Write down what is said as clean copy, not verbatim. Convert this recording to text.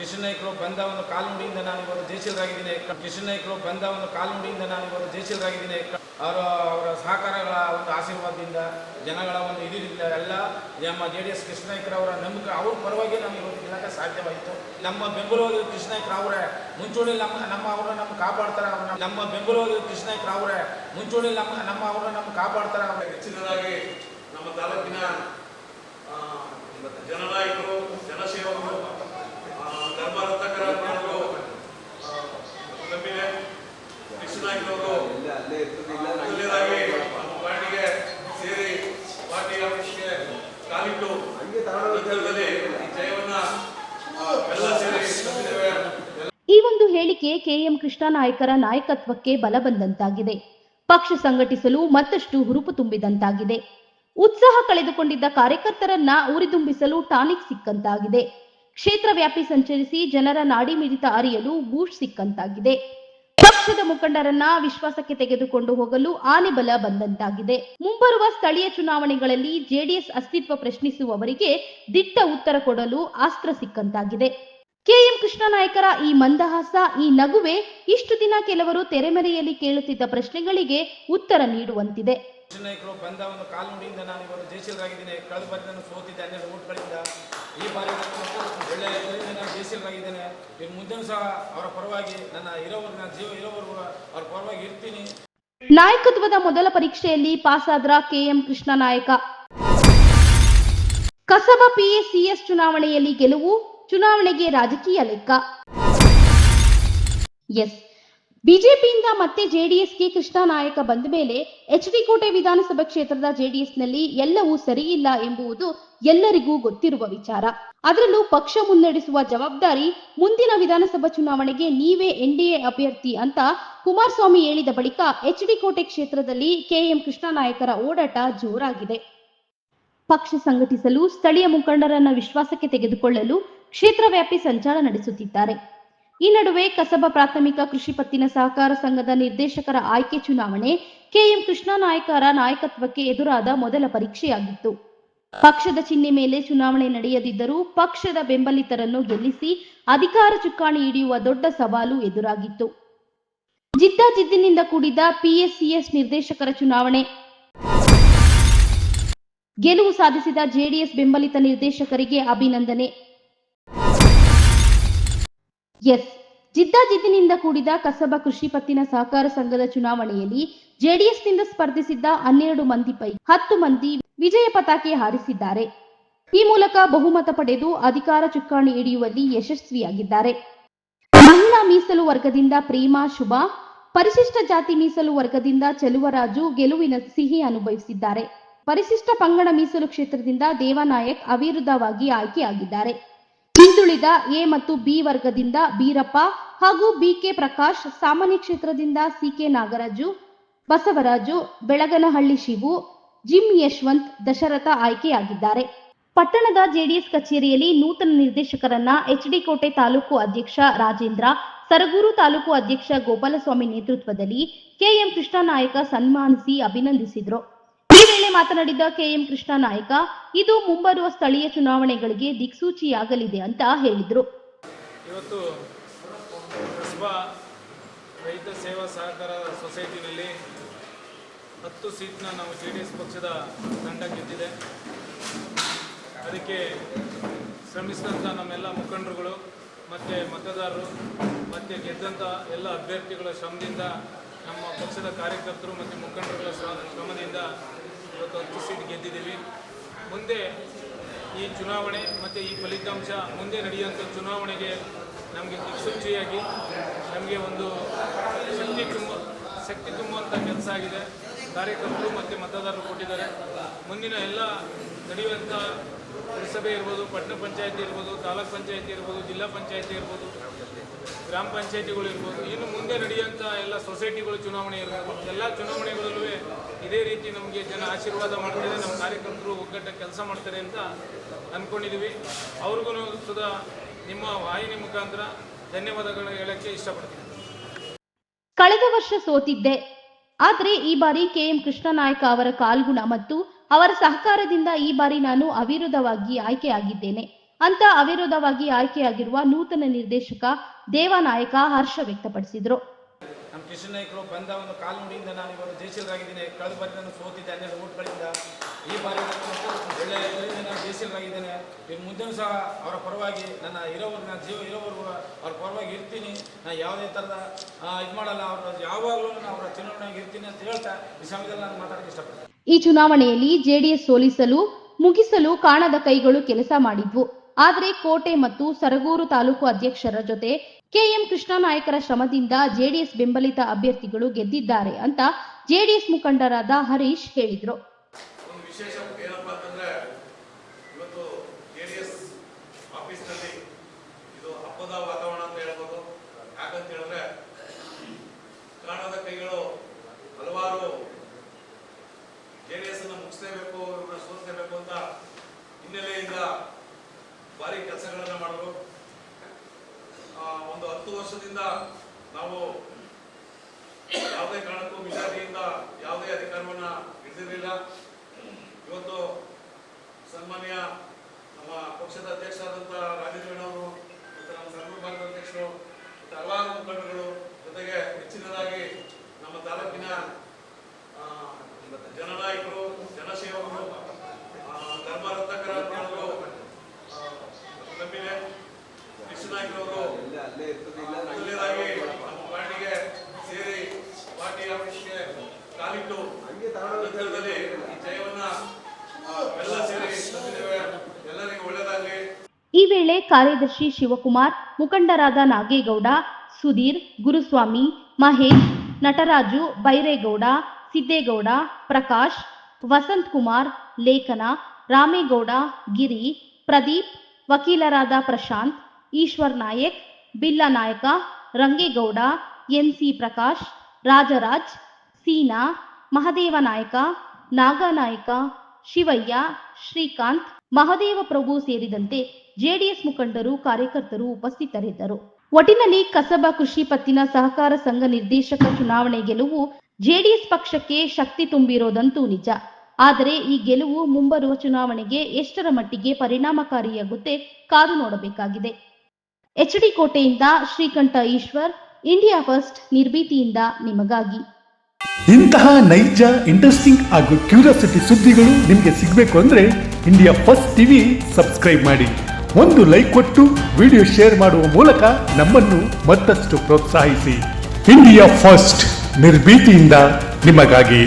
ಕಿಶನ್ ನಾಯ್ಕರು ಬಂದ ಒಂದು ಕಾಲ್ನುಡಿಯಿಂದ ನಾನು ಇವತ್ತು ಜಯಶೀಲರಾಗಿದ್ದೀನಿ. ಕಿಶನ್ ನಾಯ್ಕರು ಬಂದ ಒಂದು ಕಾಲ್ನುಡಿಯಿಂದ ನಾನು ಇವತ್ತು ಜಯಶೀಲರಾಗಿದ್ದೀನಿ. ಅವರ ಸಹಕಾರಗಳ ಒಂದು ಆಶೀರ್ವಾದದಿಂದ, ಜನಗಳ ಒಂದು ಇದರಿಂದ ಎಲ್ಲ ನಮ್ಮ JDS ಕೃಷ್ಣ ನಾಯ್ಕರವರ ನಂಬಿಕೆ, ಅವ್ರ ಪರವಾಗಿ ನಮಗೆ ಇವತ್ತು ಗೆಲ್ಲಕ್ಕೆ ಸಾಧ್ಯವಾಯಿತು. ನಮ್ಮ ಬೆಂಬಲವಾಗಿ ಕೃಷ್ಣ ನಾಯ್ಕರು ಅವರೇ ಮುಂಚೂಣಿಯಲ್ಲಿ ಅವ್ರನ್ನ ನಮ್ಮ ಕಾಪಾಡ್ತಾರೆ. ನಮ್ಮ ಬೆಂಬಲವಾಗಿ ಕೃಷ್ಣ ನಾಯ್ಕರು ಅವರೇ ಮುಂಚೂಣಿಯಲ್ಲಿ ಅವ್ರನ್ನ ನಮ್ಮ ಕಾಪಾಡ್ತಾರೆ. ಹೆಚ್ಚಿನದಾಗಿ ನಮ್ಮ ತಾಲೂಕಿನ ಜನನಾಯಕರು, ಜನಸೇವಕರು, ಧರ್ಮರತ್ನಕರವರು ನಂಬಿದೆ. ಕೃಷ್ಣ ನಾಯ್ಕರವರು ಮೊದಲನೇದಾಗಿ ನಮ್ಮ ಪಾರ್ಟಿಗೆ ಸೇರಿ ಪಾರ್ಟಿ ಆಫೀಸ್ಗೆ ಕಾಲಿಟ್ಟು ನಂತರದಲ್ಲಿ ಜಯವನ್ನ ಎಲ್ಲ ಸೇರಿ ತಂದಿದ್ದೇವೆ. ಈ ಒಂದು ಹೇಳಿಕೆ KM ಕೃಷ್ಣ ನಾಯ್ಕರ ನಾಯಕತ್ವಕ್ಕೆ ಬಲ ಬಂದಂತಾಗಿದೆ. ಪಕ್ಷ ಸಂಘಟಿಸಲು ಮತ್ತಷ್ಟು ಹುರುಪು ತುಂಬಿದಂತಾಗಿದೆ. ಉತ್ಸಾಹ ಕಳೆದುಕೊಂಡಿದ್ದ ಕಾರ್ಯಕರ್ತರನ್ನ ಉರಿದುಂಬಿಸಲು ಟಾನಿಕ್ ಸಿಕ್ಕಂತಾಗಿದೆ. ಕ್ಷೇತ್ರ ವ್ಯಾಪಿ ಸಂಚರಿಸಿ ಜನರ ನಾಡಿ ಮಿಡಿತ ಅರಿಯಲು ಬೂಸ್ಟ್ ಸಿಕ್ಕಂತಾಗಿದೆ. ಪಕ್ಷದ ಮುಖಂಡರನ್ನ ವಿಶ್ವಾಸಕ್ಕೆ ತೆಗೆದುಕೊಂಡು ಹೋಗಲು ಆನೆ ಬಲ ಬಂದಂತಾಗಿದೆ. ಮುಂಬರುವ ಸ್ಥಳೀಯ ಚುನಾವಣೆಗಳಲ್ಲಿ JDS ಅಸ್ತಿತ್ವ ಪ್ರಶ್ನಿಸುವವರಿಗೆ ದಿಟ್ಟ ಉತ್ತರ ಕೊಡಲು ಅಸ್ತ್ರ ಸಿಕ್ಕಂತಾಗಿದೆ. KM ಕೃಷ್ಣ ನಾಯ್ಕರ ಈ ಮಂದಹಾಸ, ಈ ನಗುವೆ ಇಷ್ಟು ದಿನ ಕೆಲವರು ತೆರೆಮರೆಯಲ್ಲಿ ಕೇಳುತ್ತಿದ್ದ ಪ್ರಶ್ನೆಗಳಿಗೆ ಉತ್ತರ ನೀಡುವಂತಿದೆ. ಕೃಷ್ಣ ನಾಯ್ಕರು ಬಂದ ಒಂದು ಕಾಲ್ನುಡಿಯಿಂದ ನಾನು ಇವತ್ತು ಜಯಶೀಲರಾಗಿದ್ದೀನಿ. ಕಳೆದ ಬಾರಿ ನಾನು ಸೋತಿದ್ದೆ 12 ಓಟ್ಗಳಿಂದ. ಈ ಬಾರಿ ಒಳ್ಳೆಯ ನಾನು ಜಯಶೀಲರಾಗಿದ್ದೇನೆ. ಇನ್ನು ಮುಂದೆ ಸಹ ಅವರ ಪರವಾಗಿ ನನ್ನ ನನ್ನ ಜೀವ ಇರೋವರೆಗೂ ಅವರ ಪರವಾಗಿ ಇರ್ತೀನಿ. ನಾಯಕತ್ವದ ಮೊದಲ ಪರೀಕ್ಷೆಯಲ್ಲಿ ಪಾಸಾದ್ರ KM ಕೃಷ್ಣ ನಾಯಕ. ಕಸಬಾ PACS ಚುನಾವಣೆಯಲ್ಲಿ ಗೆಲುವು, ಚುನಾವಣೆಗೆ ರಾಜಕೀಯ ಲೆಕ್ಕ. ಬಿಜೆಪಿಯಿಂದ ಮತ್ತೆ JDSಗೆ ಕೃಷ್ಣ ನಾಯಕ ಬಂದ ಮೇಲೆ HD ಕೋಟೆ ವಿಧಾನಸಭಾ ಕ್ಷೇತ್ರದ JDSನಲ್ಲಿ ಎಲ್ಲವೂ ಸರಿಯಿಲ್ಲ ಎಂಬುದು ಎಲ್ಲರಿಗೂ ಗೊತ್ತಿರುವ ವಿಚಾರ. ಅದರಲ್ಲೂ ಪಕ್ಷ ಮುನ್ನಡೆಸುವ ಜವಾಬ್ದಾರಿ ಮುಂದಿನ ವಿಧಾನಸಭಾ ಚುನಾವಣೆಗೆ ನೀವೇ NDA ಅಭ್ಯರ್ಥಿ ಅಂತ ಕುಮಾರಸ್ವಾಮಿ ಹೇಳಿದ ಬಳಿಕ HD ಕೋಟೆ ಕ್ಷೇತ್ರದಲ್ಲಿ KM ಕೃಷ್ಣ ನಾಯಕರ ಓಡಾಟ ಜೋರಾಗಿದೆ. ಪಕ್ಷ ಸಂಘಟಿಸಲು ಸ್ಥಳೀಯ ಮುಖಂಡರನ್ನ ವಿಶ್ವಾಸಕ್ಕೆ ತೆಗೆದುಕೊಳ್ಳಲು ಕ್ಷೇತ್ರ ವ್ಯಾಪಿ ಸಂಚಾರ ನಡೆಸುತ್ತಿದ್ದಾರೆ. ಈ ನಡುವೆ ಕಸಬಾ ಪ್ರಾಥಮಿಕ ಕೃಷಿ ಪತ್ತಿನ ಸಹಕಾರ ಸಂಘದ ನಿರ್ದೇಶಕರ ಆಯ್ಕೆ ಚುನಾವಣೆ KM ಕೃಷ್ಣ ನಾಯ್ಕರ ನಾಯಕತ್ವಕ್ಕೆ ಎದುರಾದ ಮೊದಲ ಪರೀಕ್ಷೆಯಾಗಿತ್ತು. ಪಕ್ಷದ ಚಿಹ್ನೆ ಮೇಲೆ ಚುನಾವಣೆ ನಡೆಯದಿದ್ದರೂ ಪಕ್ಷದ ಬೆಂಬಲಿತರನ್ನು ಗೆಲ್ಲಿಸಿ ಅಧಿಕಾರ ಚುಕ್ಕಾಣಿ ಹಿಡಿಯುವ ದೊಡ್ಡ ಸವಾಲು ಎದುರಾಗಿತ್ತು. ಜಿದ್ದಾಜಿದ್ದಿನಿಂದ ಕೂಡಿದ PACS ನಿರ್ದೇಶಕರ ಚುನಾವಣೆ. ಗೆಲುವು ಸಾಧಿಸಿದ JDS ಬೆಂಬಲಿತ ನಿರ್ದೇಶಕರಿಗೆ ಅಭಿನಂದನೆ. ಜಿದ್ದಾಜಿದ್ದಿನಿಂದ ಕೂಡಿದ ಕಸಬಾ ಕೃಷಿ ಪತ್ತಿನ ಸಹಕಾರ ಸಂಘದ ಚುನಾವಣೆಯಲ್ಲಿ JDSನಿಂದ ಸ್ಪರ್ಧಿಸಿದ್ದ 12 ಮಂದಿ ಪೈಕಿ 10 ಮಂದಿ ವಿಜಯ ಪತಾಕೆ ಹಾರಿಸಿದ್ದಾರೆ. ಈ ಮೂಲಕ ಬಹುಮತ ಪಡೆದು ಅಧಿಕಾರ ಚುಕ್ಕಾಣಿ ಹಿಡಿಯುವಲ್ಲಿ ಯಶಸ್ವಿಯಾಗಿದ್ದಾರೆ. ಮಹಿಳಾ ಮೀಸಲು ವರ್ಗದಿಂದ ಪ್ರೇಮಾ ಶುಭಾ, ಪರಿಶಿಷ್ಟ ಜಾತಿ ಮೀಸಲು ವರ್ಗದಿಂದ ಚೆಲುವರಾಜು ಗೆಲುವಿನ ಸಿಹಿ ಅನುಭವಿಸಿದ್ದಾರೆ. ಪರಿಶಿಷ್ಟ ಪಂಗಡ ಮೀಸಲು ಕ್ಷೇತ್ರದಿಂದ ದೇವಾನಾಯಕ್ ಅವಿರೋಧವಾಗಿ ಆಯ್ಕೆಯಾಗಿದ್ದಾರೆ. ಹಿಂದುಳಿದ A ಮತ್ತು B ವರ್ಗದಿಂದ ಬೀರಪ್ಪ ಹಾಗೂ BK ಪ್ರಕಾಶ್, ಸಾಮಾನ್ಯ ಕ್ಷೇತ್ರದಿಂದ CK ನಾಗರಾಜು, ಬಸವರಾಜು, ಬೆಳಗನಹಳ್ಳಿ ಶಿವು, ಜಿಮ್ ಯಶವಂತ್, ದಶರಥ ಆಯ್ಕೆಯಾಗಿದ್ದಾರೆ. ಪಟ್ಟಣದ JDS ಕಚೇರಿಯಲ್ಲಿ ನೂತನ ನಿರ್ದೇಶಕರನ್ನ HD ಕೋಟೆ ತಾಲೂಕು ಅಧ್ಯಕ್ಷ ರಾಜೇಂದ್ರ, ಸರಗೂರು ತಾಲೂಕು ಅಧ್ಯಕ್ಷ ಗೋಪಾಲಸ್ವಾಮಿ ನೇತೃತ್ವದಲ್ಲಿ KM ಕೃಷ್ಣ ನಾಯಕ ಸನ್ಮಾನಿಸಿ ಅಭಿನಂದಿಸಿದರು. ಈ ವೇಳೆ ಮಾತನಾಡಿದ KM ಕೃಷ್ಣ ನಾಯಕ, ಇದು ಮುಂಬರುವ ಸ್ಥಳೀಯ ಚುನಾವಣೆಗಳಿಗೆ ದಿಕ್ಸೂಚಿಯಾಗಲಿದೆ ಅಂತ ಹೇಳಿದರು. ಇವತ್ತು ಕಸಬಾ ರೈತ ಸೇವಾ ಸಹಕಾರ ಸೊಸೈಟಿನಲ್ಲಿ 10 ಸೀಟ್ನ ನಾವು JDS ಪಕ್ಷದ ತಂಡ ಗೆದ್ದಿದೆ. ಅದಕ್ಕೆ ಶ್ರಮಿಸಿದಂಥ ನಮ್ಮೆಲ್ಲ ಮುಖಂಡರುಗಳು ಮತ್ತು ಮತದಾರರು ಮತ್ತು ಗೆದ್ದಂಥ ಎಲ್ಲ ಅಭ್ಯರ್ಥಿಗಳ ಶ್ರಮದಿಂದ, ನಮ್ಮ ಪಕ್ಷದ ಕಾರ್ಯಕರ್ತರು ಮತ್ತು ಮುಖಂಡರುಗಳ ಶ್ರಮದಿಂದ ಇವತ್ತು 10 ಸೀಟ್ ಗೆದ್ದಿದ್ದೀವಿ. ಮುಂದೆ ಈ ಚುನಾವಣೆ ಮತ್ತು ಈ ಫಲಿತಾಂಶ ಮುಂದೆ ನಡೆಯುವಂಥ ಚುನಾವಣೆಗೆ ನಮಗೆ ದಿಕ್ಸೂಚಿಯಾಗಿ ನಮಗೆ ಒಂದು ಶಕ್ತಿ ತುಂಬುವಂಥ ಕೆಲಸ ಆಗಿದೆ. ಕಾರ್ಯಕರ್ತರು ಮತ್ತು ಮತದಾರರು ಕೊಟ್ಟಿದ್ದಾರೆ. ಮುಂದಿನ ಎಲ್ಲ ನಡೆಯುವಂಥ ಪುರಸಭೆ ಇರ್ಬೋದು, ಪಟ್ಟಣ ಪಂಚಾಯತಿ ಇರ್ಬೋದು, ತಾಲೂಕ್ ಪಂಚಾಯತಿ ಇರ್ಬೋದು, ಜಿಲ್ಲಾ ಪಂಚಾಯತಿ ಇರ್ಬೋದು, ಗ್ರಾಮ ಪಂಚಾಯತಿಗಳು ಇರ್ಬೋದು, ಇನ್ನು ಮುಂದೆ ನಡೆಯುವಂಥ ಎಲ್ಲ ಸೊಸೈಟಿಗಳು ಚುನಾವಣೆ ಇರ್ಬೋದು, ಎಲ್ಲ ಚುನಾವಣೆಗಳಲ್ಲೂ ಇದೇ ರೀತಿ ನಮಗೆ ಜನ ಆಶೀರ್ವಾದ ಮಾಡ್ತಾರೆ, ನಮ್ಮ ಕಾರ್ಯಕರ್ತರು ಒಗ್ಗಟ್ಟ ಕೆಲಸ ಮಾಡ್ತಾರೆ ಅಂತ ಅಂದ್ಕೊಂಡಿದ್ದೀವಿ. ಅವ್ರಿಗೂ ಸುಧಾ ನಿಮ್ಮ ವಾಹಿನಿ ಮುಖಾಂತರ ಧನ್ಯವಾದಗಳು ಹೇಳಕ್ಕೆ ಇಷ್ಟಪಡ್ತೀನಿ. ಕಳೆದ ವರ್ಷ ಸೋತಿದ್ದೆ, ಆದರೆ ಈ ಬಾರಿ KM ಕೃಷ್ಣ ನಾಯಕ ಅವರ ಕಾಲ್ಗುಣ ಮತ್ತು ಅವರ ಸಹಕಾರದಿಂದ ಈ ಬಾರಿ ನಾನು ಅವಿರೋಧವಾಗಿ ಆಯ್ಕೆಯಾಗಿದ್ದೇನೆ. ಅಂತ ಅವಿರೋಧವಾಗಿ ಆಯ್ಕೆಯಾಗಿರುವ ನೂತನ ನಿರ್ದೇಶಕ ದೇವಾನಾಯಕ ಹರ್ಷ ವ್ಯಕ್ತಪಡಿಸಿದರು. ನಮ್ಮ ಕೃಷ್ಣ ನಾಯ್ಕರು ಬಂದ ಒಂದು ಕಾಲ್ನುಡಿಯಿಂದ ನಾನು ಇವತ್ತು ಜಯಶೀಲರಾಗಿದ್ದೇನೆ. ಕಳೆದ ಬಾರಿ ನಾನು ಸೋತಿದ್ದೆ 12 ಓಟ್ಗಳಿಂದ. ಈ ಬಾರಿ ಒಳ್ಳೆಯ ಇದರಿಂದ ನಾನು ಜಯಶೀಲರಾಗಿದ್ದೇನೆ. ಇನ್ನು ಮುಂದೆನೂ ಸಹ ಅವರ ಪರವಾಗಿ ನನ್ನ ಇರೋವರೆಗೂ, ನಾನು ಜೀವ ಇರೋವರೆಗೂ ಅವ್ರ ಪರವಾಗಿ ಇರ್ತೀನಿ. ನಾನು ಯಾವುದೇ ಥರದ ಇದು ಮಾಡಲ್ಲ. ಅವರು ಯಾವಾಗಲೂ ನಾನು ಅವರ ಚುನಾವಣೆಗೆ ಇರ್ತೀನಿ ಅಂತ ಹೇಳ್ತಾ ಈ ಸಮಯದಲ್ಲಿ ನಾನು ಮಾತಾಡೋಕ್ಕೆ ಇಷ್ಟಪಡ್ತೀನಿ. ಈ ಚುನಾವಣೆಯಲ್ಲಿ ಜೆಡಿಎಸ್ ಸೋಲಿಸಲು ಮುಗಿಸಲು ಕಾಣದ ಕೈಗಳು ಕೆಲಸ ಮಾಡಿದ್ವು. ಆದರೆ ಕೋಟೆ ಮತ್ತು ಸರಗೂರು ತಾಲೂಕು ಅಧ್ಯಕ್ಷರ ಜೊತೆ ಕೆಎಂ ಕೃಷ್ಣನಾಯಕರ ಶ್ರಮದಿಂದ ಜೆಡಿಎಸ್ ಬೆಂಬಲಿತ ಅಭ್ಯರ್ಥಿಗಳು ಗೆದ್ದಿದ್ದಾರೆ ಅಂತ ಜೆಡಿಎಸ್ ಮುಖಂಡರಾದ ಹರೀಶ್ ಹೇಳಿದರು. ಒಂದು ವಿಶೇಷ ಏನಪ್ಪಾ ಅಂತಂದ್ರೆ ಇವತ್ತು ಜೆಡಿಎಸ್ ಆಫೀಸ್ನಲ್ಲಿ ಇದು ಹಬ್ಬದ ವಾತಾವರಣ ಅಂತ ಹೇಳ್ಬೋದು. ಯಾಕಂತ ಹೇಳಿದ್ರೆ ಕಾಣದ ಕೈಗಳು ಹಲವಾರು ಜೆಡಿಎಸ್ ಅನ್ನು ಮುಗಿಸಲೇಬೇಕು, ಇವ್ರನ್ನ ಸೋಲಿಸಲೇಬೇಕು ಅಂತ ಹಿನ್ನೆಲೆಯಿಂದ ಭಾರಿ ಕೆಲಸಗಳನ್ನ ಮಾಡಿದ್ರು. ಒಂದು 10 ವರ್ಷದಿಂದ ನಾವು ಯಾವುದೇ ಕಾರಣಕ್ಕೂ ಮಿಜಾರಿಯಿಂದ ಯಾವುದೇ ಅಧಿಕಾರವನ್ನ ಹಿಡಿದಿರಲಿಲ್ಲ. ಇವತ್ತು ಸನ್ಮಾನ್ಯ ನಮ್ಮ ಪಕ್ಷದ ಅಧ್ಯಕ್ಷರಾದಂಥ ರಾಜೇಂದ್ರಣ್ಣವರು ಮತ್ತು ನಮ್ಮ ಸರ್ವ ಭಾಗದ ಅಧ್ಯಕ್ಷರು ಮತ್ತು ಹಲವಾರು ಮುಖಂಡರುಗಳು ಜೊತೆಗೆ ಹೆಚ್ಚಿನದಾಗಿ ನಮ್ಮ ತಾಲೂಕಿನ ಜನನಾಯಕರು, ಜನಸೇವಕರು, ಧರ್ಮರತ್ನಕರ ಅಂತೇಳಿದ್ರು ನಂಬಿದೆ. ಕೃಷ್ಣನಾಯ್ಕರವರು ಮೊದಲನೇದಾಗಿ ನಮ್ಮ ಪಾರ್ಟಿಗೆ ಸೇರಿ ಪಾರ್ಟಿ ಆಫೀಸ್ಗೆ ಕಾಲಿಟ್ಟು ನಂತರದಲ್ಲಿ ಈ ಜಯವನ್ನ ಎಲ್ಲ ಸೇರಿ ತಂದಿದ್ದೇವೆ. ಎಲ್ಲರಿಗೂ ಒಳ್ಳೆಯದಾಗಲಿ. ಈ ವೇಳೆ ಕಾರ್ಯದರ್ಶಿ ಶಿವಕುಮಾರ್, ಮುಖಂಡರಾದ ನಾಗೇಗೌಡ, ಸುಧೀರ್, ಗುರುಸ್ವಾಮಿ, ಮಹೇಶ್, ನಟರಾಜು, ಬೈರೇಗೌಡ, ಸಿದ್ದೇಗೌಡ, ಪ್ರಕಾಶ್, ವಸಂತ್ ಕುಮಾರ್, ಲೇಖನ, ರಾಮೇಗೌಡ, ಗಿರಿ, ಪ್ರದೀಪ್, ವಕೀಲರಾದ ಪ್ರಶಾಂತ್, ಈಶ್ವರ್ ನಾಯಕ್, ಬಿಲ್ಲಾ ನಾಯಕ, ರಂಗೇಗೌಡ, ಎನ್ಸಿ ಪ್ರಕಾಶ್, ರಾಜರಾಜ್, ಸೀನಾ, ಮಹದೇವ ನಾಯಕ, ನಾಗನಾಯಕ, ಶಿವಯ್ಯ, ಶ್ರೀಕಾಂತ್, ಮಹದೇವ ಪ್ರಭು ಸೇರಿದಂತೆ ಜೆಡಿಎಸ್ ಮುಖಂಡರು, ಕಾರ್ಯಕರ್ತರು ಉಪಸ್ಥಿತರಿದ್ದರು. ಒಟ್ಟಿನಲ್ಲಿ ಕಸಬಾ ಕೃಷಿ ಪತ್ತಿನ ಸಹಕಾರ ಸಂಘ ನಿರ್ದೇಶಕ ಚುನಾವಣೆ ಗೆಲುವು ಜೆಡಿಎಸ್ ಪಕ್ಷಕ್ಕೆ ಶಕ್ತಿ ತುಂಬಿರೋದಂತೂ ನಿಜ. ಆದರೆ ಈ ಗೆಲುವು ಮುಂಬರುವ ಚುನಾವಣೆಗೆ ಎಷ್ಟರ ಮಟ್ಟಿಗೆ ಪರಿಣಾಮಕಾರಿಯಾಗುತ್ತೆ ಕಾದು ನೋಡಬೇಕಾಗಿದೆ. ಎಚ್ಡಿ ಕೋಟೆಯಿಂದ ಶ್ರೀಕಂಠ ಈಶ್ವರ್, ಇಂಡಿಯಾ ಫಸ್ಟ್ ನಿರ್ಭೀತಿಯಿಂದ ನಿಮಗಾಗಿ. ಇಂತಹ ನೈಜ, ಇಂಟ್ರೆಸ್ಟಿಂಗ್ ಹಾಗೂ ಕ್ಯೂರಿಯಾಸಿಟಿ ಸುದ್ದಿಗಳು ನಿಮಗೆ ಸಿಗಬೇಕು ಅಂದ್ರೆ ಇಂಡಿಯಾ ಫಸ್ಟ್ ಟಿವಿ ಸಬ್ಸ್ಕ್ರೈಬ್ ಮಾಡಿ. ಒಂದು ಲೈಕ್ ಕೊಟ್ಟು ವಿಡಿಯೋ ಶೇರ್ ಮಾಡುವ ಮೂಲಕ ನಮ್ಮನ್ನು ಮತ್ತಷ್ಟು ಪ್ರೋತ್ಸಾಹಿಸಿ. ಇಂಡಿಯಾ ಫಸ್ಟ್ ನಿರ್ಭೀತಿಯಿಂದ ನಿಮಗಾಗಿ.